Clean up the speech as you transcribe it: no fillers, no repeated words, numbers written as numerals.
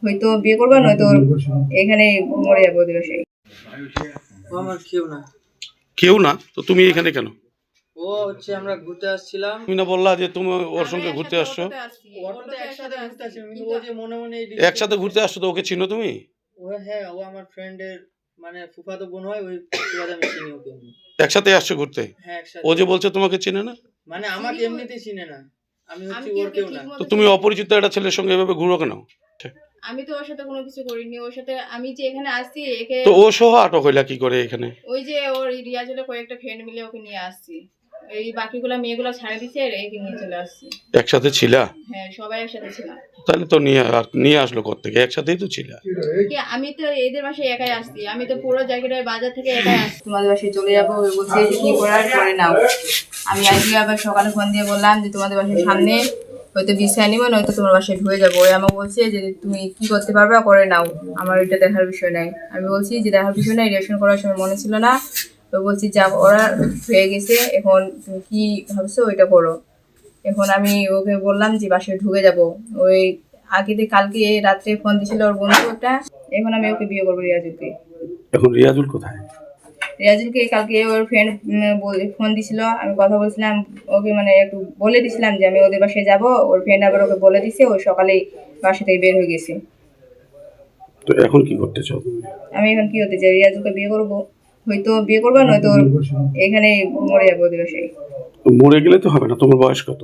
হয়তো বিয়ে করবা, নয়তো এখানে মরে যাবো ওদের বাসায়। ও আমার কেউ না। কেউ না তো তুমি এখানে কেন? ও হচ্ছে আমরা ঘুরতে আসছিলাম। তুমি না বললা যে তুমি ওর সঙ্গে ঘুরতে আসছো? ওটা তো একসাথে ঘুরতে আসছিলাম, কিন্তু ও যে মনে মনে এই একসাথে ঘুরতে আসছো তো ওকে চিনো তুমি? ও হ্যাঁ, ও আমার ফ্রেন্ডের মানে ফুফাতো বোন হয়, ওই সুবাদে আমি চিনি ওকে। একসাথে আসছো ঘুরতে? হ্যাঁ একসাথে। ও যে বলছে তোমাকে চিনে না? মানে আমাকে এমনিতেই চিনে না, আমি হচ্ছে ওর কেউ না। তো তুমি অপরিচিত একটা ছেলের সঙ্গে এভাবে ঘুরো কেন? আমি তো ওর সাথে কোনো কিছু করিনি। ওর সাথে আমি যে এখানে আসছি একে তো ও সহ আটক হইলা কি করে এখানে? ওই যে ওর রিয়াজের কয়েকটা ফ্রেন্ড মিলে ওকে নিয়ে আসছি। এই বাকিগুলা মেয়েগুলা ছাড়া দিছে আর একে নিয়ে চলে আসছি। একসাথে ছিলা? হ্যাঁ, সবাই একসাথে ছিলাম। তাহলে তো নিয়ে আসলো কোত্থেকে? একসাথেই তো ছিলা। কি আমি তো এদের বাসায় একাই আসছি, আমি তো পুরো জায়গাটায় বাজার থেকে একাই আসছি। তোমাদের বাসায় চলে যাবো বলছে যে কি করার করে নাও। আমি আজকে আবার সকালে ফোন দিয়ে বললাম যে তোমাদের বাসার সামনে হয়তো বিষয় নিবো, নয়তো তোমার বাসায় ঢুয়ে যাবো। ওই আমাকে বলছে যে তুমি কি করতে পারবে করে নাও, আমার এটা দেখার বিষয় নাই। আমি বলছি যে দেখার বিষয় নাই, রিলেশন করার সময় মনে ছিল না। তো বলছি যা ওরা হয়ে গেছে, এখন তুমি কি ভাবছো ওইটা করো। এখন আমি ওকে বললাম যে বাসায় ঢুকে যাব। ওই কালকে রাত্রে ফোন দিছিল ওর বন্ধু একটা। এখন আমি ওকে বিয়ে করবো, রিয়াজুলকে। এখন রিয়াজুল কোথায়? রিয়াজুলকে কালকে ওর ফ্রেন্ড ফোন দিছিল, আমি কথা বলছিলাম ওকে, মানে একটু বলে দিছিলাম যে আমি ওদের বাসায় যাব। ওর ফ্রেন্ড আবার ওকে বলে দিছে, ও সকালেই বাসা থেকে বের হয়ে গেছে। তো এখন কি করতে চাও তুমি? আমি এখন কি হতে চাই, রিয়াজুলকে বিয়ে করবো। হয়তো বিয়ে করবা, নয়তো এখানে মরে যাবো ওদের বাসায়। মরে গেলে তো হবে না, তোমার বয়স কত?